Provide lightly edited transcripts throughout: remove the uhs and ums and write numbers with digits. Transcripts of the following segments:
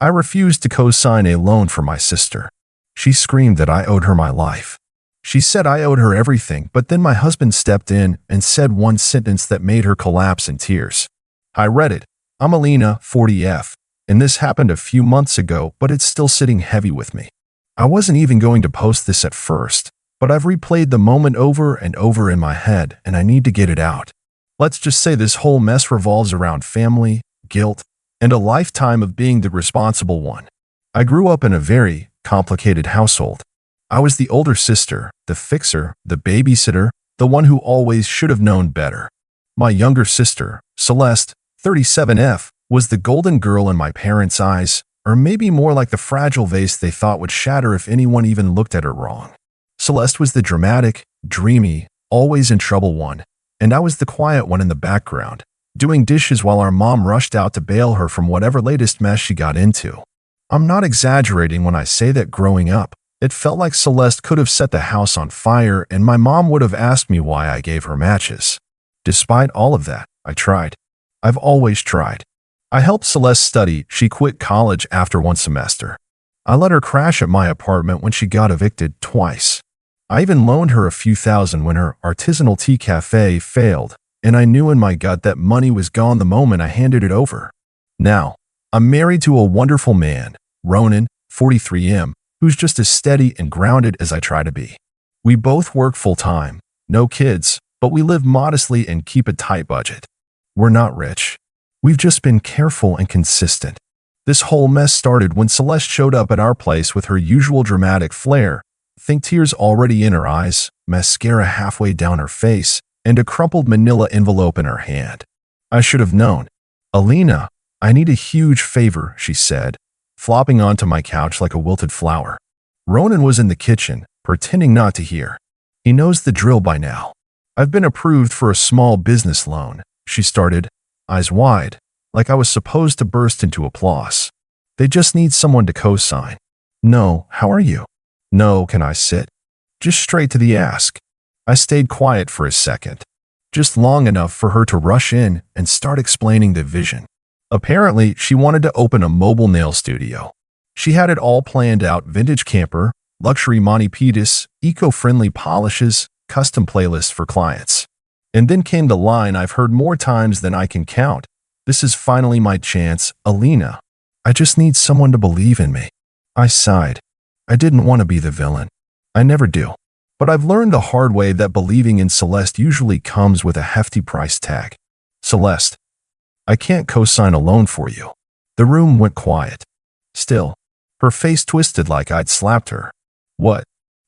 I refused to co-sign a loan for my sister. She screamed that I owed her my life. She said I owed her everything, but then my husband stepped in and said one sentence that made her collapse in tears. I read it. I'm Alina, 40F, and this happened a few months ago, but it's still sitting heavy with me. I wasn't even going to post this at first, but I've replayed the moment over and over in my head, and I need to get it out. Let's just say this whole mess revolves around family, guilt, and a lifetime of being the responsible one. I grew up in a very complicated household. I was the older sister, the fixer, the babysitter, the one who always should have known better. My younger sister, Celeste, 37F, was the golden girl in my parents' eyes, or maybe more like the fragile vase they thought would shatter if anyone even looked at her wrong. Celeste was the dramatic, dreamy, always in trouble one, and I was the quiet one in the background, doing dishes while our mom rushed out to bail her from whatever latest mess she got into. I'm not exaggerating when I say that growing up, it felt like Celeste could have set the house on fire and my mom would have asked me why I gave her matches. Despite all of that, I tried. I've always tried. I helped Celeste study. She quit college after one semester. I let her crash at my apartment when she got evicted twice. I even loaned her a few thousand when her artisanal tea cafe failed, and I knew in my gut that money was gone the moment I handed it over. Now, I'm married to a wonderful man, Ronan, 43M, who's just as steady and grounded as I try to be. We both work full-time, no kids, but we live modestly and keep a tight budget. We're not rich. We've just been careful and consistent. This whole mess started when Celeste showed up at our place with her usual dramatic flair. Think tears already in her eyes, mascara halfway down her face, and a crumpled manila envelope in her hand. I should have known. Alina, I need a huge favor, she said, flopping onto my couch like a wilted flower. Ronan was in the kitchen, pretending not to hear. He knows the drill by now. I've been approved for a small business loan, she started, eyes wide, like I was supposed to burst into applause. They just need someone to co-sign. No, how are you? No, can I sit? Just straight to the ask. I stayed quiet for a second, just long enough for her to rush in and start explaining the vision. Apparently, she wanted to open a mobile nail studio. She had it all planned out: vintage camper, luxury Monty Python, eco-friendly polishes, custom playlists for clients. And then came the line I've heard more times than I can count. This is finally my chance, Alina. I just need someone to believe in me. I sighed. I didn't want to be the villain. I never do. But I've learned the hard way that believing in Celeste usually comes with a hefty price tag. Celeste, I can't co-sign a loan for you. The room went quiet. Still, her face twisted like I'd slapped her. What?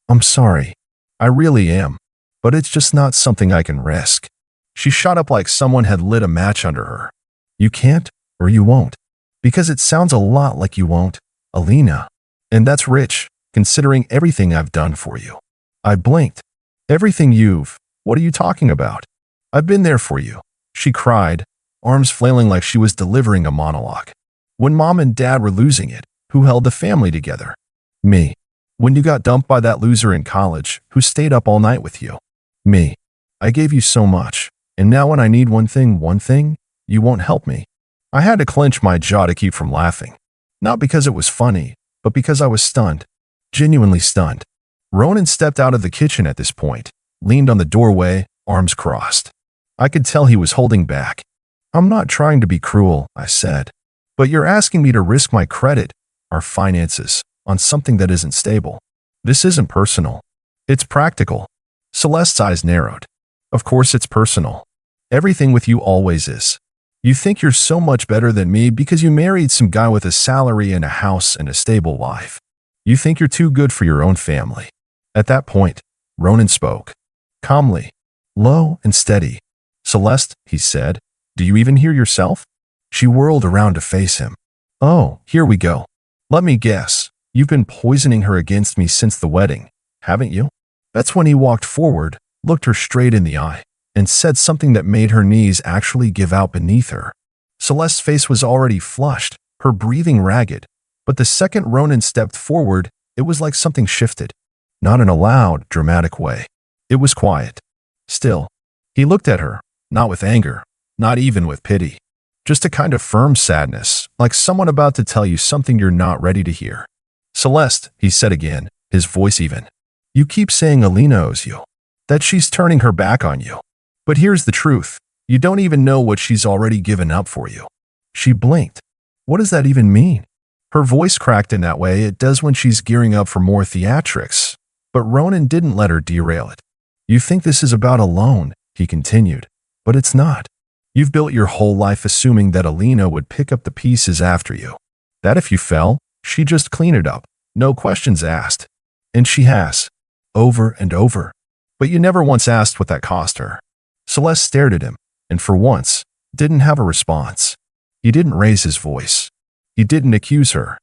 I'm sorry. I really am. But it's just not something I can risk. She shot up like someone had lit a match under her. You can't, or you won't. Because it sounds a lot like you won't, Alina. And that's rich, considering everything I've done for you. I blinked. Everything you've... What are you talking about? I've been there for you. She cried, arms flailing like she was delivering a monologue. When Mom and Dad were losing it, who held the family together? Me. When you got dumped by that loser in college, who stayed up all night with you? Me. I gave you so much, and now when I need one thing, you won't help me. I had to clench my jaw to keep from laughing. Not because it was funny, but because I was stunned. Genuinely stunned. Ronan stepped out of the kitchen at this point, leaned on the doorway, arms crossed. I could tell he was holding back. I'm not trying to be cruel, I said. But you're asking me to risk my credit, our finances, on something that isn't stable. This isn't personal. It's practical. Celeste's eyes narrowed. Of course it's personal. Everything with you always is. You think you're so much better than me because you married some guy with a salary and a house and a stable life. You think you're too good for your own family. At that point, Ronan spoke. Calmly, low and steady. Celeste, he said, do you even hear yourself? She whirled around to face him. Oh, here we go. Let me guess. You've been poisoning her against me since the wedding, haven't you? That's when he walked forward, looked her straight in the eye, and said something that made her knees actually give out beneath her. Celeste's face was already flushed, her breathing ragged, but the second Ronan stepped forward, it was like something shifted. Not in a loud, dramatic way. It was quiet. Still. He looked at her, not with anger, not even with pity. Just a kind of firm sadness, like someone about to tell you something you're not ready to hear. Celeste, he said again, his voice even. You keep saying Alina owes you, that she's turning her back on you. But here's the truth. You don't even know what she's already given up for you. She blinked. What does that even mean? Her voice cracked in that way it does when she's gearing up for more theatrics. But Ronan didn't let her derail it. You think this is about a loan, he continued, but it's not. You've built your whole life assuming that Alina would pick up the pieces after you. That if you fell, she'd just clean it up, no questions asked. And she has. Over and over. But you never once asked what that cost her. Celeste stared at him, and for once, didn't have a response. He didn't raise his voice. He didn't accuse her.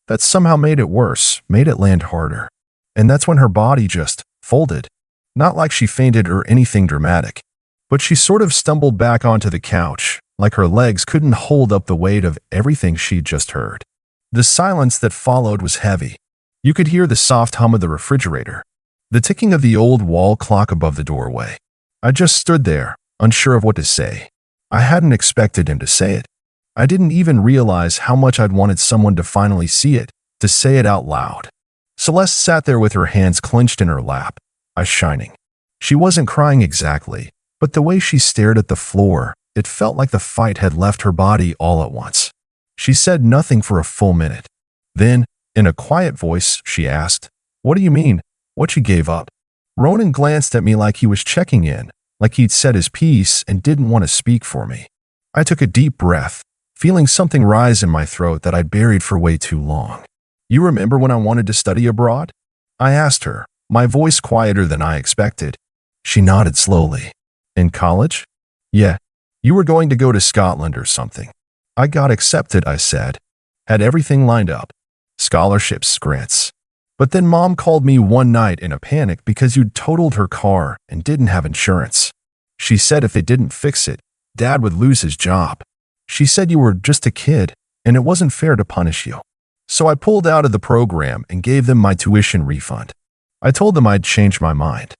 That somehow made it worse, made it land harder. And that's when her body just folded. Not like she fainted or anything dramatic, but she sort of stumbled back onto the couch, like her legs couldn't hold up the weight of everything she'd just heard. The silence that followed was heavy. You could hear the soft hum of the refrigerator, the ticking of the old wall clock above the doorway. I just stood there, unsure of what to say. I hadn't expected him to say it. I didn't even realize how much I'd wanted someone to finally see it, to say it out loud. Celeste sat there with her hands clenched in her lap, eyes shining. She wasn't crying exactly, but the way she stared at the floor, it felt like the fight had left her body all at once. She said nothing for a full minute. Then, in a quiet voice, she asked, "What do you mean? What she gave up?" Ronan glanced at me like he was checking in, like he'd said his piece and didn't want to speak for me. I took a deep breath, feeling something rise in my throat that I'd buried for way too long. "You remember when I wanted to study abroad?" I asked her, my voice quieter than I expected. She nodded slowly. "In college?" "Yeah. You were going to go to Scotland or something." "I got accepted," I said. "Had everything lined up. Scholarships, grants. But then Mom called me one night in a panic because you'd totaled her car and didn't have insurance. She said if they didn't fix it, Dad would lose his job. She said you were just a kid and it wasn't fair to punish you. So I pulled out of the program and gave them my tuition refund. I told them I'd changed my mind."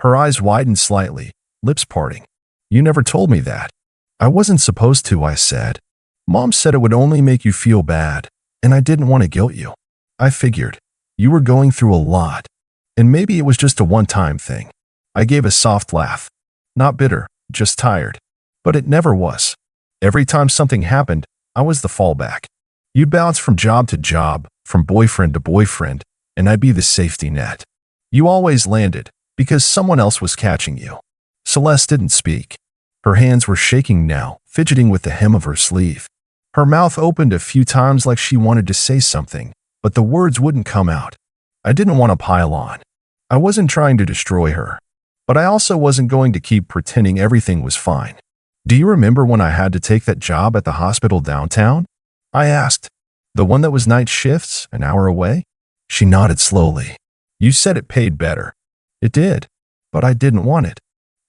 Her eyes widened slightly, lips parting. "You never told me that." "I wasn't supposed to," I said. "Mom said it would only make you feel bad, and I didn't want to guilt you. I figured you were going through a lot, and maybe it was just a one-time thing." I gave a soft laugh. Not bitter, just tired. But it never was. Every time something happened, I was the fallback. You'd bounce from job to job, from boyfriend to boyfriend, and I'd be the safety net. You always landed, because someone else was catching you. Celeste didn't speak. Her hands were shaking now, fidgeting with the hem of her sleeve. Her mouth opened a few times like she wanted to say something, but the words wouldn't come out. I didn't want to pile on. I wasn't trying to destroy her, but I also wasn't going to keep pretending everything was fine. "Do you remember when I had to take that job at the hospital downtown?" I asked. "The one that was night shifts, an hour away?" She nodded slowly. "You said it paid better." "It did, but I didn't want it.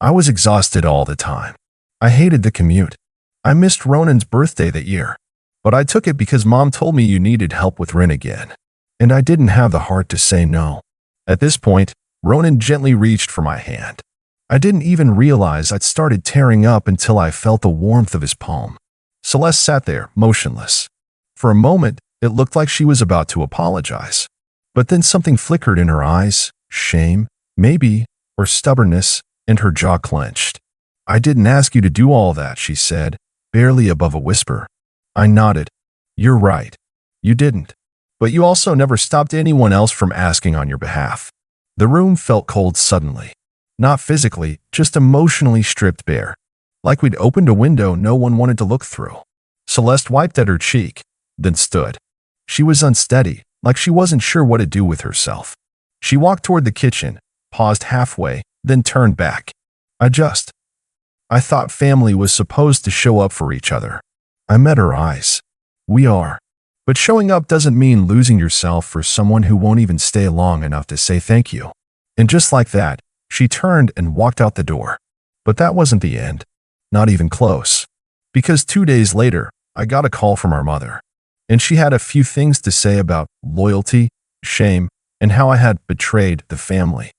I was exhausted all the time. I hated the commute. I missed Ronan's birthday that year, but I took it because Mom told me you needed help with rent again, and I didn't have the heart to say no." At this point, Ronan gently reached for my hand. I didn't even realize I'd started tearing up until I felt the warmth of his palm. Celeste sat there, motionless. For a moment, it looked like she was about to apologize. But then something flickered in her eyes, shame, maybe, or stubbornness, and her jaw clenched. "I didn't ask you to do all that," she said, barely above a whisper. I nodded. "You're right. You didn't. But you also never stopped anyone else from asking on your behalf." The room felt cold suddenly. Not physically, just emotionally stripped bare. Like we'd opened a window no one wanted to look through. Celeste wiped at her cheek, then stood. She was unsteady, like she wasn't sure what to do with herself. She walked toward the kitchen, paused halfway, then turned back. I thought family was supposed to show up for each other." I met her eyes. "We are. But showing up doesn't mean losing yourself for someone who won't even stay long enough to say thank you." And just like that, she turned and walked out the door. But that wasn't the end. Not even close. Because 2 days later, I got a call from our mother. And she had a few things to say about loyalty, shame, and how I had betrayed the family.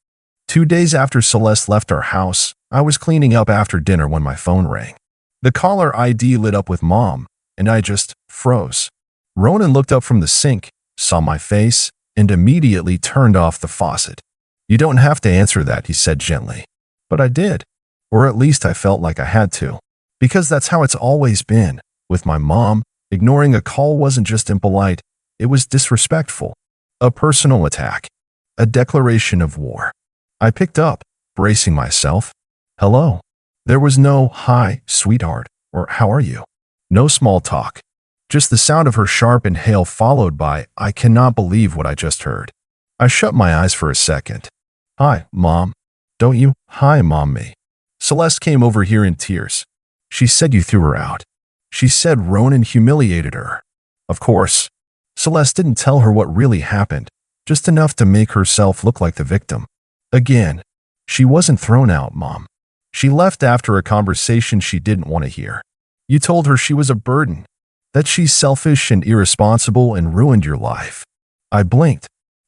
2 days after Celeste left our house, I was cleaning up after dinner when my phone rang. The caller ID lit up with Mom, and I just froze. Ronan looked up from the sink, saw my face, and immediately turned off the faucet. You don't have to answer that, he said gently. But I did. Or at least I felt like I had to. Because that's how it's always been. With my mom, ignoring a call wasn't just impolite, it was disrespectful. A personal attack. A declaration of war. I picked up, bracing myself. Hello. There was no, hi, sweetheart, or how are you? No small talk. Just the sound of her sharp inhale followed by, I cannot believe what I just heard. I shut my eyes for a second. Hi, Mom. Don't you, hi, Mom me. Celeste came over here in tears. She said you threw her out. She said Ronan humiliated her. Of course. Celeste didn't tell her what really happened, just enough to make herself look like the victim. Again, she wasn't thrown out, Mom. She left after a conversation she didn't want to hear. You told her she was a burden, that she's selfish and irresponsible and ruined your life. I blinked.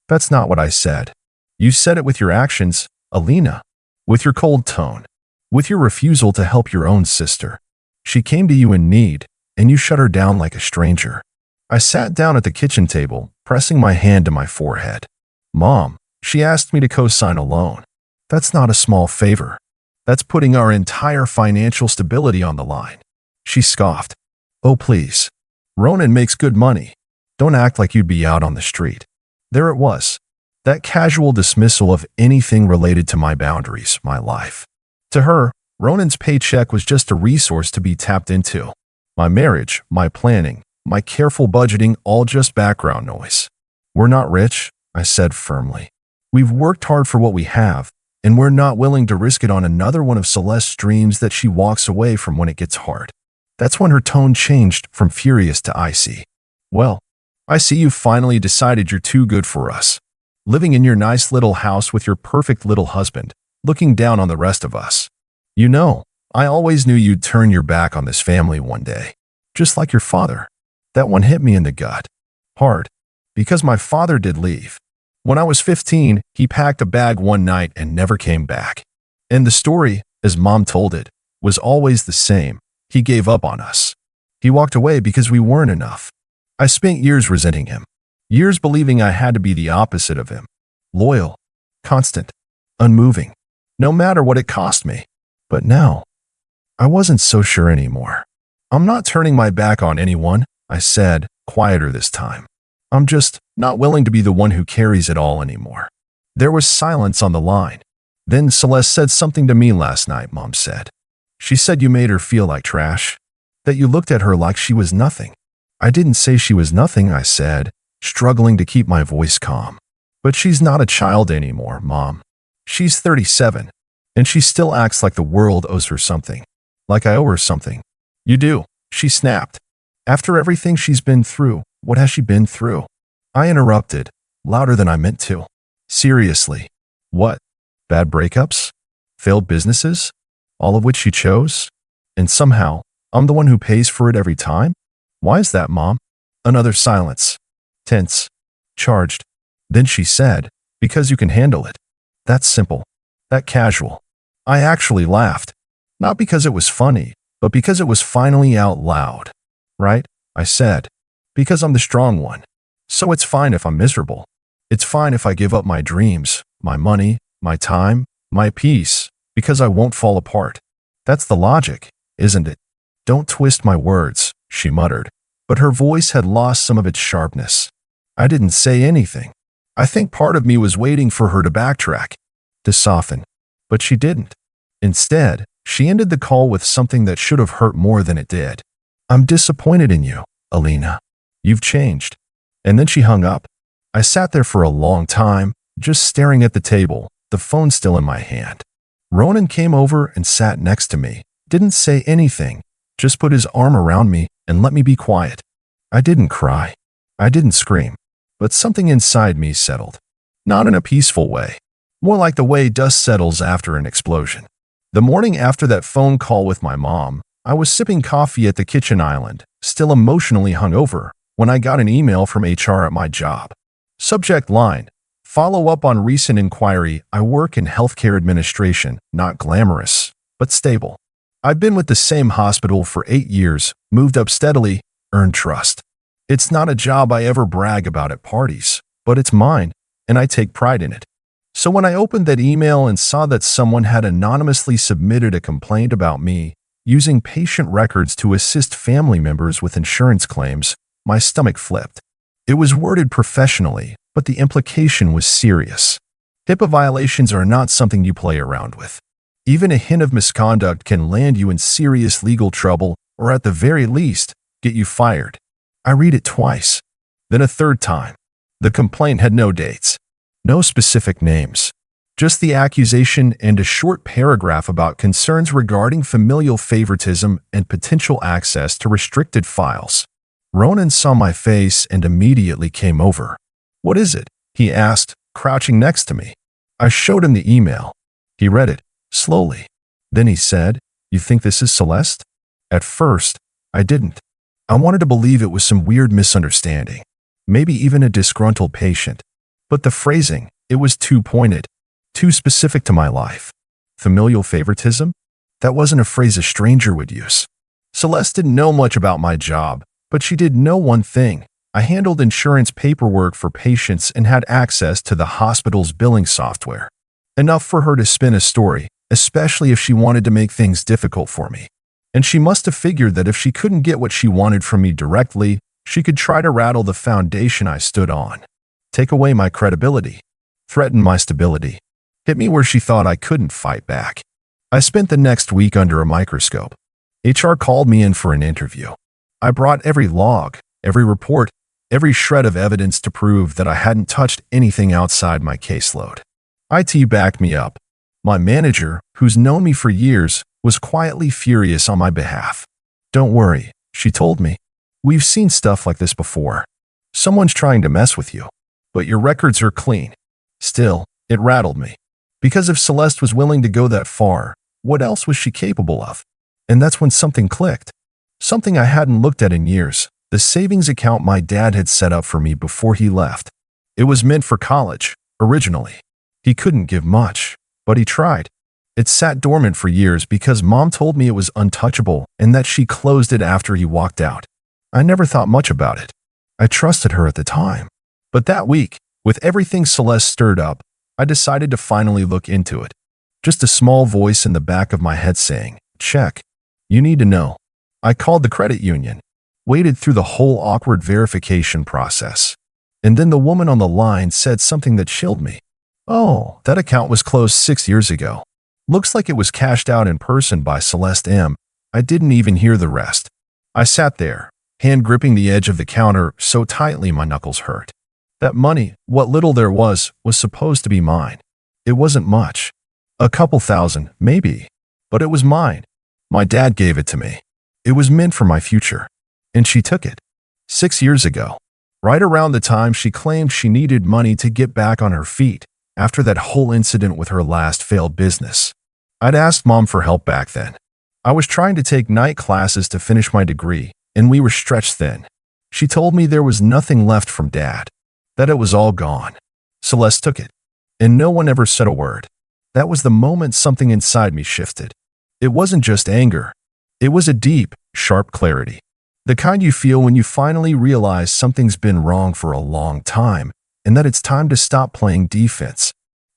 That's not what I said. You said it with your actions, Alina. With your cold tone. With your refusal to help your own sister. She came to you in need, and you shut her down like a stranger. I sat down at the kitchen table, pressing my hand to my forehead. Mom, she asked me to co-sign a loan. That's not a small favor. That's putting our entire financial stability on the line. She scoffed. Oh, please. Ronan makes good money. Don't act like you'd be out on the street. There it was. That casual dismissal of anything related to my boundaries, my life. To her, Ronan's paycheck was just a resource to be tapped into. My marriage, my planning, my careful budgeting, all just background noise. We're not rich, I said firmly. We've worked hard for what we have, and we're not willing to risk it on another one of Celeste's dreams that she walks away from when it gets hard. That's when her tone changed from furious to icy. Well, I see you finally decided you're too good for us. Living in your nice little house with your perfect little husband, looking down on the rest of us. You know, I always knew you'd turn your back on this family one day. Just like your father. That one hit me in the gut. Hard. Because my father did leave. When I was 15, he packed a bag one night and never came back. And the story, as Mom told it, was always the same. He gave up on us. He walked away because we weren't enough. I spent years resenting him. Years believing I had to be the opposite of him. Loyal. Constant. Unmoving. No matter what it cost me. But now, I wasn't so sure anymore. I'm not turning my back on anyone, I said, quieter this time. I'm just not willing to be the one who carries it all anymore. There was silence on the line. Then Celeste said something to me last night, Mom said. She said you made her feel like trash. That you looked at her like she was nothing. I didn't say she was nothing, I said, struggling to keep my voice calm. But she's not a child anymore, Mom. She's 37, and she still acts like the world owes her something. Like I owe her something. You do, she snapped. After everything she's been through, what has she been through? I interrupted, louder than I meant to. Seriously. What? Bad breakups? Failed businesses? All of which she chose? And somehow, I'm the one who pays for it every time? Why is that, Mom? Another silence. Tense. Charged. Then she said, because you can handle it. That's simple. That casual. I actually laughed. Not because it was funny, but because it was finally out loud. Right? I said. Because I'm the strong one. So it's fine if I'm miserable. It's fine if I give up my dreams, my money, my time, my peace, because I won't fall apart. That's the logic, isn't it? Don't twist my words, she muttered, but her voice had lost some of its sharpness. I didn't say anything. I think part of me was waiting for her to backtrack, to soften, but she didn't. Instead, she ended the call with something that should have hurt more than it did. I'm disappointed in you, Alina. You've changed. And then she hung up. I sat there for a long time, just staring at the table, the phone still in my hand. Ronan came over and sat next to me, didn't say anything, just put his arm around me and let me be quiet. I didn't cry. I didn't scream. But something inside me settled. Not in a peaceful way. More like the way dust settles after an explosion. The morning after that phone call with my mom, I was sipping coffee at the kitchen island, still emotionally hungover, when I got an email from HR at my job. Subject line: follow up on recent inquiry. I work in healthcare administration, not glamorous, but stable. I've been with the same hospital for 8 years, moved up steadily, earned trust. It's not a job I ever brag about at parties, but it's mine, and I take pride in it. So when I opened that email and saw that someone had anonymously submitted a complaint about me, using patient records to assist family members with insurance claims, my stomach flipped. It was worded professionally, but the implication was serious. HIPAA violations are not something you play around with. Even a hint of misconduct can land you in serious legal trouble or at the very least, get you fired. I read it twice, then a third time. The complaint had no dates, no specific names, just the accusation and a short paragraph about concerns regarding familial favoritism and potential access to restricted files. Ronan saw my face and immediately came over. "What is it?" he asked, crouching next to me. I showed him the email. He read it, slowly. Then he said, "You think this is Celeste?" At first, I didn't. I wanted to believe it was some weird misunderstanding, maybe even a disgruntled patient. But the phrasing, it was too pointed, too specific to my life. Familial favoritism? That wasn't a phrase a stranger would use. Celeste didn't know much about my job, but she did know one thing. I handled insurance paperwork for patients and had access to the hospital's billing software. Enough for her to spin a story, especially if she wanted to make things difficult for me. And she must have figured that if she couldn't get what she wanted from me directly, she could try to rattle the foundation I stood on. Take away my credibility. Threaten my stability. Hit me where she thought I couldn't fight back. I spent the next week under a microscope. HR called me in for an interview. I brought every log, every report, every shred of evidence to prove that I hadn't touched anything outside my caseload. IT backed me up. My manager, who's known me for years, was quietly furious on my behalf. "Don't worry," she told me. "We've seen stuff like this before. Someone's trying to mess with you, but your records are clean." Still, it rattled me. Because if Celeste was willing to go that far, what else was she capable of? And that's when something clicked. Something I hadn't looked at in years. The savings account my dad had set up for me before he left. It was meant for college, originally. He couldn't give much, but he tried. It sat dormant for years because Mom told me it was untouchable and that she closed it after he walked out. I never thought much about it. I trusted her at the time. But that week, with everything Celeste stirred up, I decided to finally look into it. Just a small voice in the back of my head saying, "Check. You need to know." I called the credit union, waded through the whole awkward verification process. And then the woman on the line said something that chilled me. "Oh, that account was closed 6 years ago. Looks like it was cashed out in person by Celeste M." I didn't even hear the rest. I sat there, hand gripping the edge of the counter so tightly my knuckles hurt. That money, what little there was supposed to be mine. It wasn't much. A couple thousand, maybe. But it was mine. My dad gave it to me. It was meant for my future. And she took it. 6 years ago. Right around the time she claimed she needed money to get back on her feet after that whole incident with her last failed business. I'd asked Mom for help back then. I was trying to take night classes to finish my degree, and we were stretched thin. She told me there was nothing left from Dad, that it was all gone. Celeste took it, and no one ever said a word. That was the moment something inside me shifted. It wasn't just anger. It was a deep, sharp clarity. The kind you feel when you finally realize something's been wrong for a long time and that it's time to stop playing defense.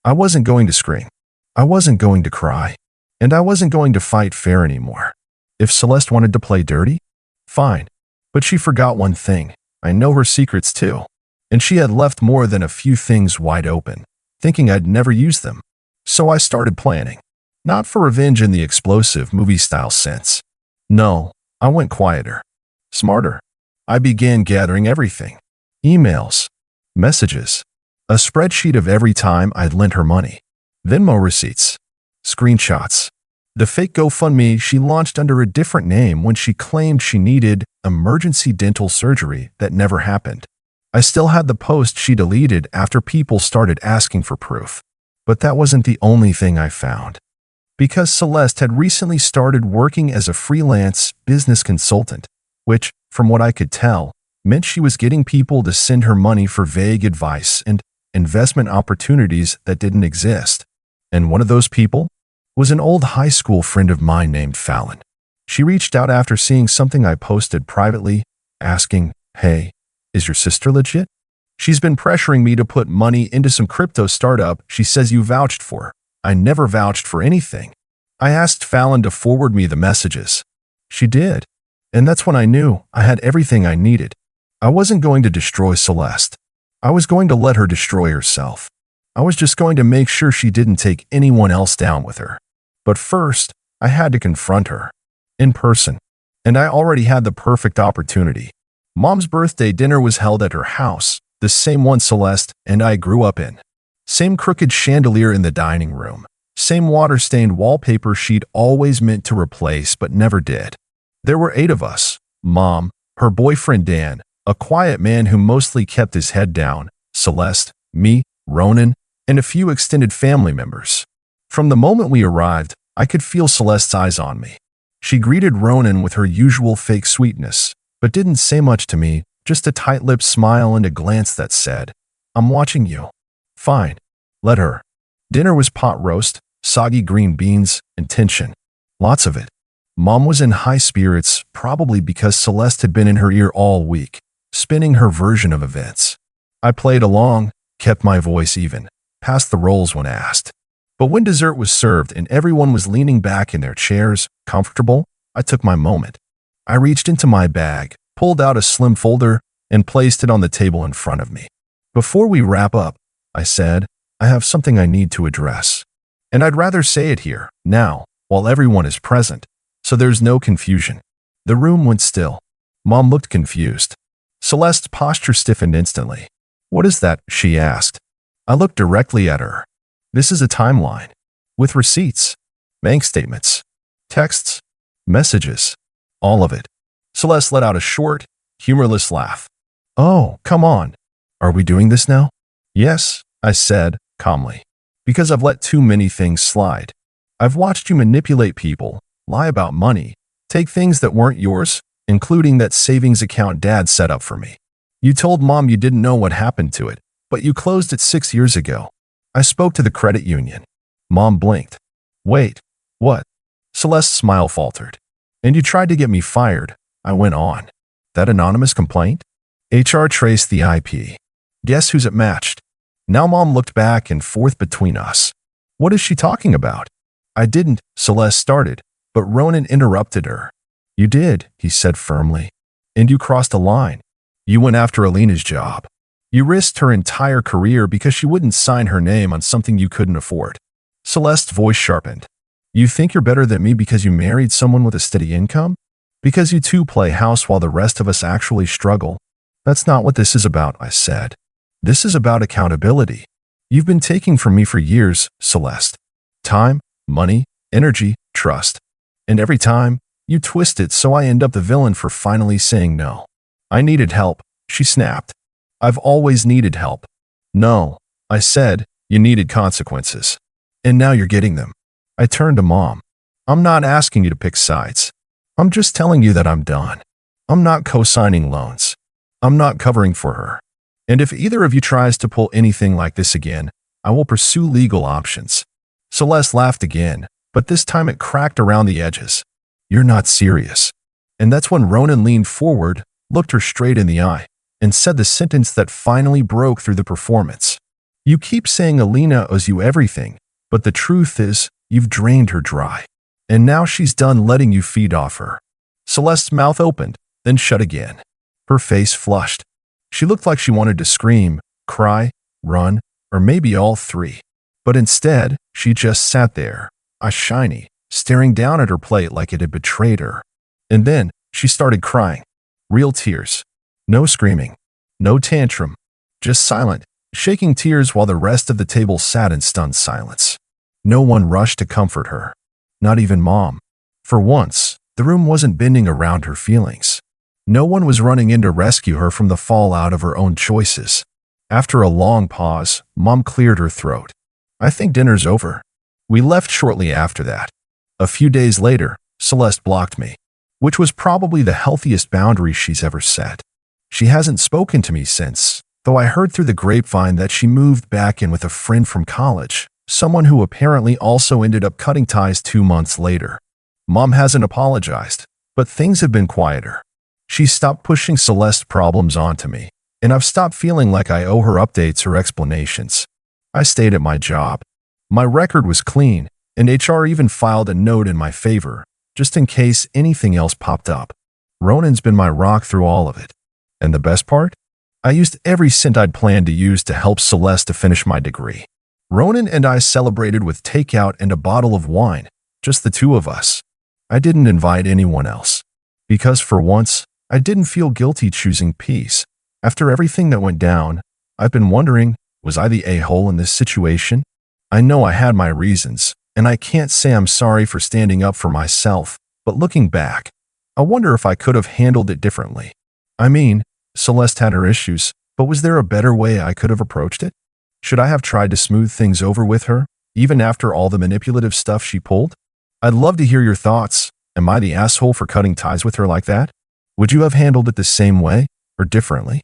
I wasn't going to scream. I wasn't going to cry. And I wasn't going to fight fair anymore. If Celeste wanted to play dirty, fine. But she forgot one thing. I know her secrets too. And she had left more than a few things wide open, thinking I'd never use them. So I started planning. Not for revenge in the explosive movie-style sense. No, I went quieter. Smarter. I began gathering everything. Emails. Messages. A spreadsheet of every time I'd lent her money. Venmo receipts. Screenshots. The fake GoFundMe she launched under a different name when she claimed she needed emergency dental surgery that never happened. I still had the post she deleted after people started asking for proof. But that wasn't the only thing I found. Because Celeste had recently started working as a freelance business consultant, which, from what I could tell, meant she was getting people to send her money for vague advice and investment opportunities that didn't exist. And one of those people was an old high school friend of mine named Fallon. She reached out after seeing something I posted privately, asking, "Hey, Is your sister legit? She's been pressuring me to put money into some crypto startup she says you vouched for. I never vouched for anything. I asked Fallon to forward me the messages. She did. And that's when I knew I had everything I needed. I wasn't going to destroy Celeste. I was going to let her destroy herself. I was just going to make sure she didn't take anyone else down with her. But first, I had to confront her. In person. And I already had the perfect opportunity. Mom's birthday dinner was held at her house, the same one Celeste and I grew up in. Same crooked chandelier in the dining room. Same water-stained wallpaper she'd always meant to replace but never did. There were 8 of us. Mom, her boyfriend Dan, a quiet man who mostly kept his head down, Celeste, me, Ronan, and a few extended family members. From the moment we arrived, I could feel Celeste's eyes on me. She greeted Ronan with her usual fake sweetness, but didn't say much to me, just a tight-lipped smile and a glance that said, "I'm watching you." Fine. Let her. Dinner was pot roast, soggy green beans, and tension. Lots of it. Mom was in high spirits, probably because Celeste had been in her ear all week, spinning her version of events. I played along, kept my voice even, passed the rolls when asked. But when dessert was served and everyone was leaning back in their chairs, comfortable, I took my moment. I reached into my bag, pulled out a slim folder, and placed it on the table in front of me. Before we wrap up, I said, I have something I need to address. And I'd rather say it here, now, while everyone is present, so there's no confusion. The room went still. Mom looked confused. Celeste's posture stiffened instantly. "What is that?" she asked. I looked directly at her. This is a timeline. With receipts, bank statements, texts, messages, all of it. Celeste let out a short, humorless laugh. "Oh, come on. Are we doing this now?" "Yes," I said, calmly. "Because I've let too many things slide. I've watched you manipulate people, lie about money, take things that weren't yours, including that savings account Dad set up for me. You told Mom you didn't know what happened to it, but you closed it 6 years ago. I spoke to the credit union." Mom blinked. "Wait, what?" Celeste's smile faltered. "And you tried to get me fired," I went on. "That anonymous complaint? HR traced the IP. Guess who's it matched?" Now Mom looked back and forth between us. "What is she talking about?" "I didn't," Celeste started, but Ronan interrupted her. "You did," he said firmly. "And you crossed a line. You went after Alina's job. You risked her entire career because she wouldn't sign her name on something you couldn't afford." Celeste's voice sharpened. "You think you're better than me because you married someone with a steady income? Because you two play house while the rest of us actually struggle? That's not what this is about," I said. "This is about accountability. You've been taking from me for years, Celeste. Time, money, energy, trust. And every time, you twist it so I end up the villain for finally saying no." "I needed help," she snapped. "I've always needed help." "No," I said, "you needed consequences. And now you're getting them." I turned to Mom. "I'm not asking you to pick sides. I'm just telling you that I'm done. I'm not co-signing loans. I'm not covering for her. And if either of you tries to pull anything like this again, I will pursue legal options." Celeste laughed again, but this time it cracked around the edges. "You're not serious." And that's when Ronan leaned forward, looked her straight in the eye, and said the sentence that finally broke through the performance. "You keep saying Alina owes you everything, but the truth is, you've drained her dry. And now she's done letting you feed off her." Celeste's mouth opened, then shut again. Her face flushed. She looked like she wanted to scream, cry, run, or maybe all three. But instead, she just sat there, eyes shiny, staring down at her plate like it had betrayed her. And then, she started crying. Real tears. No screaming. No tantrum. Just silent, shaking tears while the rest of the table sat in stunned silence. No one rushed to comfort her. Not even Mom. For once, the room wasn't bending around her feelings. No one was running in to rescue her from the fallout of her own choices. After a long pause, Mom cleared her throat. "I think dinner's over." We left shortly after that. A few days later, Celeste blocked me, which was probably the healthiest boundary she's ever set. She hasn't spoken to me since, though I heard through the grapevine that she moved back in with a friend from college, someone who apparently also ended up cutting ties 2 months later. Mom hasn't apologized, but things have been quieter. She stopped pushing Celeste's problems onto me, and I've stopped feeling like I owe her updates or explanations. I stayed at my job. My record was clean, and HR even filed a note in my favor, just in case anything else popped up. Ronan's been my rock through all of it. And the best part? I used every cent I'd planned to use to help Celeste to finish my degree. Ronan and I celebrated with takeout and a bottle of wine, just the two of us. I didn't invite anyone else. Because for once, I didn't feel guilty choosing peace. After everything that went down, I've been wondering, was I the a-hole in this situation? I know I had my reasons, and I can't say I'm sorry for standing up for myself, but looking back, I wonder if I could have handled it differently. I mean, Celeste had her issues, but was there a better way I could have approached it? Should I have tried to smooth things over with her, even after all the manipulative stuff she pulled? I'd love to hear your thoughts. Am I the asshole for cutting ties with her like that? Would you have handled it the same way or differently?